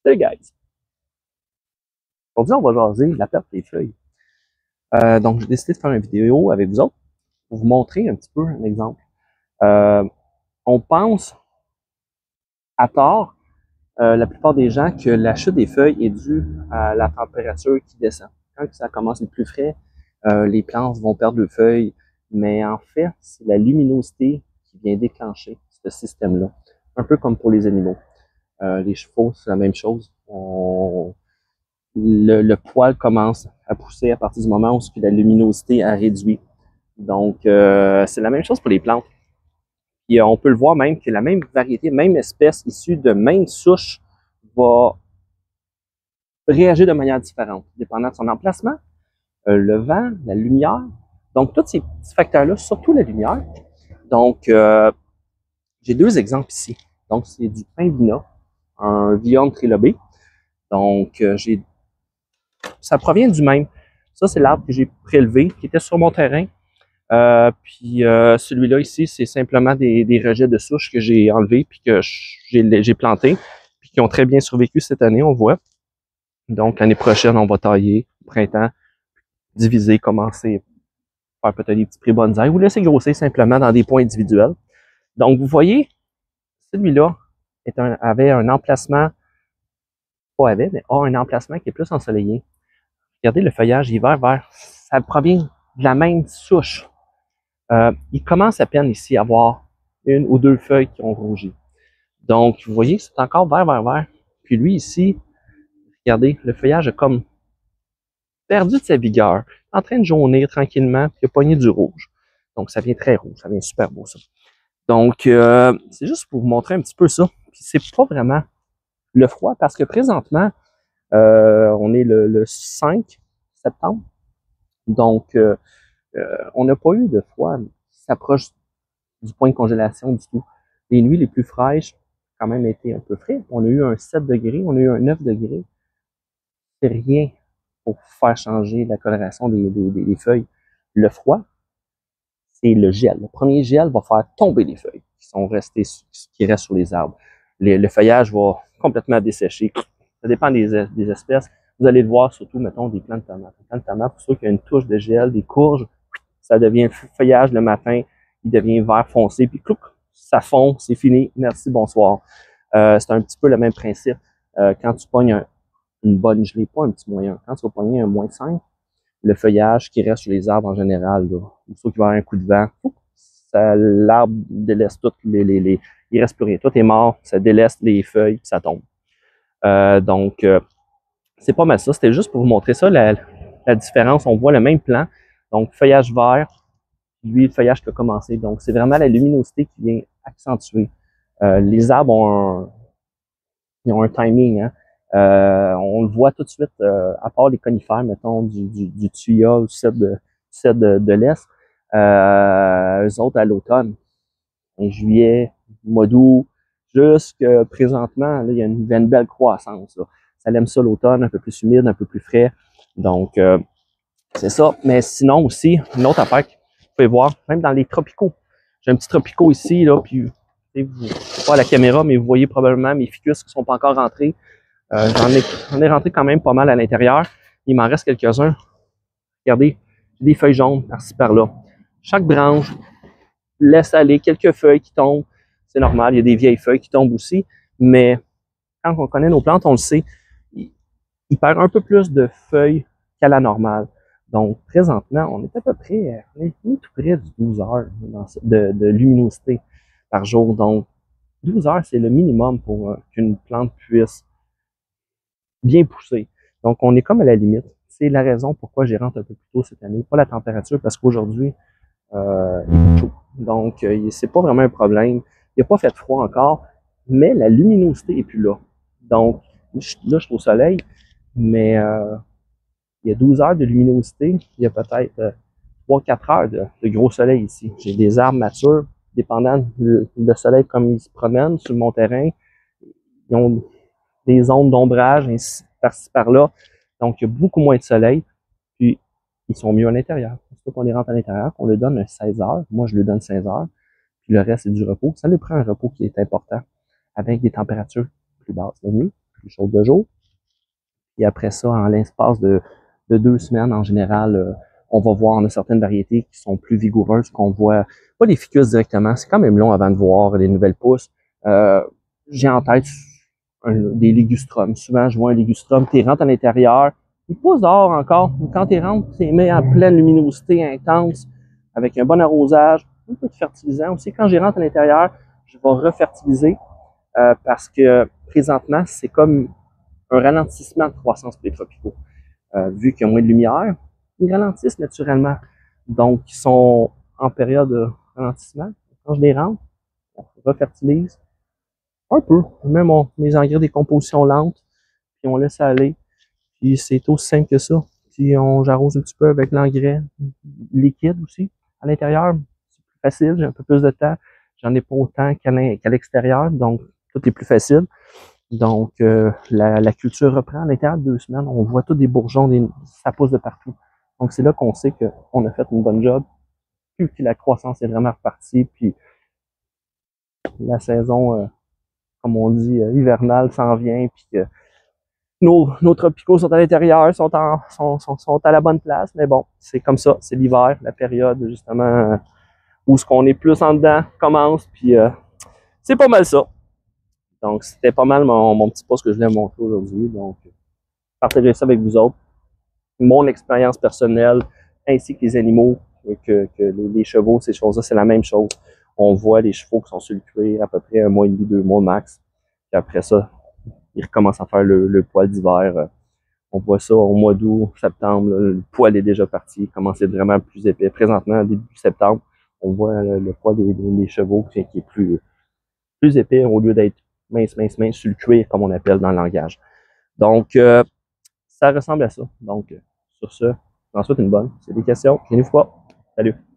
Salut guys! Aujourd'hui, on va jaser la perte des feuilles. Donc, j'ai décidé de faire une vidéo avec vous autres pour vous montrer un petit peu un exemple. Euh, on pense à tort, la plupart des gens, que la chute des feuilles est due à la température qui descend. Quand ça commence à être plus frais, les plantes vont perdre leurs feuilles, mais en fait, c'est la luminosité qui vient déclencher ce système-là. Un peu comme pour les animaux. Les chevaux, c'est la même chose. Le poil commence à pousser à partir du moment où la luminosité a réduit. Donc, c'est la même chose pour les plantes. Puis, on peut le voir même que la même variété, même espèce issue de même souche va réagir de manière différente, dépendant de son emplacement, le vent, la lumière. Donc, tous ces petits facteurs-là, surtout la lumière. Donc, j'ai deux exemples ici. Donc, c'est du Pindina, un Vium trilobé. Donc, ça provient du même. Ça, c'est l'arbre que j'ai prélevé, qui était sur mon terrain. Puis celui-là ici, c'est simplement des rejets de souches que j'ai enlevés puis que j'ai plantés, puis qui ont très bien survécu cette année, on voit. Donc, l'année prochaine, on va tailler au printemps, diviser, commencer à faire peut-être des petits prix bonsaï ou laisser grossir simplement dans des points individuels. Donc, vous voyez, celui-là avait un emplacement, pas avait, mais a un emplacement qui est plus ensoleillé. Regardez le feuillage hiver vert, ça provient de la même souche. Il commence à peine ici à avoir une ou deux feuilles qui ont rougi. Donc, vous voyez, c'est encore vert, vert, vert. Puis lui ici, regardez, le feuillage a comme perdu de sa vigueur, en train de jaunir tranquillement, puis il a pogné du rouge. Donc, ça vient très rouge, ça vient super beau, ça. Donc, c'est juste pour vous montrer un petit peu ça. Puis c'est pas vraiment le froid, parce que présentement, on est le 5 septembre. Donc, on n'a pas eu de froid qui s'approche du point de congélation du tout. Les nuits les plus fraîches, quand même été un peu frais. On a eu un 7 degrés, on a eu un 9 degrés. C'est rien pour faire changer la coloration des feuilles. Le froid, c'est le gel. Le premier gel va faire tomber les feuilles qui restent sur les arbres. Le feuillage va complètement dessécher. Ça dépend des espèces. Vous allez le voir surtout, mettons, des plants de tomates. Les plants de tomates, pour ceux qui ont une touche de gel, des courges, ça devient feuillage le matin, il devient vert foncé, puis clouc, ça fond, c'est fini, merci, bonsoir. C'est un petit peu le même principe. Quand tu pognes une bonne gelée, pas un petit moyen, quand tu vas pogner un -5, le feuillage qui reste sur les arbres en général, là, sauf qu'il va y avoir un coup de vent, l'arbre délaisse tout, il reste plus rien, tout est mort, ça délaisse les feuilles, puis ça tombe. Donc, c'est pas mal ça, c'était juste pour vous montrer ça, la différence, on voit le même plan, donc feuillage vert, lui, le feuillage qui a commencé. Donc, c'est vraiment la luminosité qui vient accentuer. Les arbres ils ont un timing. Hein? On le voit tout de suite, à part les conifères, mettons, du tuya ou de l'Est. Eux autres, à l'automne, en juillet, mois d'août, jusque présentement, là, il y a une belle croissance. Là. Ça aime ça l'automne, un peu plus humide, un peu plus frais. Donc, c'est ça. Mais sinon aussi, une autre affaire vous pouvez voir, même dans les tropicaux. J'ai un petit tropico ici, là, puis vous pas à la caméra, mais vous voyez probablement mes ficus qui sont pas encore rentrés. J'en ai rentré quand même pas mal à l'intérieur. Il m'en reste quelques-uns. Regardez, j'ai des feuilles jaunes par-ci par-là. Chaque branche laisse aller quelques feuilles qui tombent. C'est normal, il y a des vieilles feuilles qui tombent aussi. Mais quand on connaît nos plantes, on le sait, il perd un peu plus de feuilles qu'à la normale. Donc, présentement, on est à peu près, on est tout près du 12 heures de luminosité par jour. Donc, 12 heures, c'est le minimum pour qu'une plante puisse bien pousser. Donc, on est comme à la limite. C'est la raison pourquoi j'y rentre un peu plus tôt cette année. Pas la température, parce qu'aujourd'hui, il est chaud. Donc, c'est pas vraiment un problème. Il n'a pas fait froid encore, mais la luminosité est plus là. Donc, là, je suis au soleil, mais il y a 12 heures de luminosité, il y a peut-être 3-4 heures de gros soleil ici. J'ai des arbres matures, dépendant du soleil comme il se promène sur mon terrain. Ils ont des zones d'ombrage par-ci par-là. Donc, il y a beaucoup moins de soleil. Puis, ils sont mieux à l'intérieur. C'est pour qu'on les rentre à l'intérieur, qu'on leur donne un 16 heures. Moi, je lui donne 16 heures. Puis le reste, c'est du repos. Ça lui prend un repos qui est important avec des températures plus basses la nuit, plus chaudes de jour. Et après ça, en l'espace de 2 semaines, en général, on va voir, on a certaines variétés qui sont plus vigoureuses, qu'on voit pas les ficus directement. C'est quand même long avant de voir les nouvelles pousses. J'ai en tête des ligustrums. Souvent, je vois un ligustrum, tu rentres à l'intérieur, il pousse dehors encore. Quand tu rentres, tu les mets en pleine luminosité intense, avec un bon arrosage, un peu de fertilisant aussi. Quand j'y rentre à l'intérieur, je vais refertiliser parce que présentement, c'est comme un ralentissement de croissance pour les tropicaux. Vu qu'il y a moins de lumière, ils ralentissent naturellement. Donc, ils sont en période de ralentissement. Quand je les rentre, on refertilise un peu. Je mets mes engrais des compositions lentes, puis on laisse aller. Puis c'est aussi simple que ça. Puis j'arrose un petit peu avec l'engrais liquide aussi. À l'intérieur, c'est plus facile, j'ai un peu plus de temps. J'en ai pas autant qu'à l'extérieur, donc tout est plus facile. Donc, la culture reprend à l'intérieur de 2 semaines. On voit tous des bourgeons, ça pousse de partout. Donc, c'est là qu'on sait qu'on a fait une bonne job, puis que la croissance est vraiment repartie, puis la saison, comme on dit, hivernale s'en vient, puis que nos tropicaux sont à l'intérieur, sont à la bonne place. Mais bon, c'est comme ça, c'est l'hiver, la période justement où ce qu'on est plus en dedans commence, puis c'est pas mal ça. Donc, c'était pas mal mon petit post que je voulais montrer aujourd'hui. Donc, partager ça avec vous autres. Mon expérience personnelle, ainsi que les animaux, que les chevaux, ces choses-là, c'est la même chose. On voit les chevaux qui sont sur le cuir à peu près 1 mois et demi, 2 mois max. Puis après ça, ils recommencent à faire le poil d'hiver. On voit ça au mois d'août, septembre, là, le poil est déjà parti, il commence à être vraiment plus épais. Présentement, début septembre, on voit le poil des chevaux qui est plus épais au lieu d'être mince sur le cuir, comme on appelle dans le langage. Donc, ça ressemble à ça. Donc, sur ce, je vous en souhaite une bonne. Si vous avez des questions, gênez-vous pas. Salut!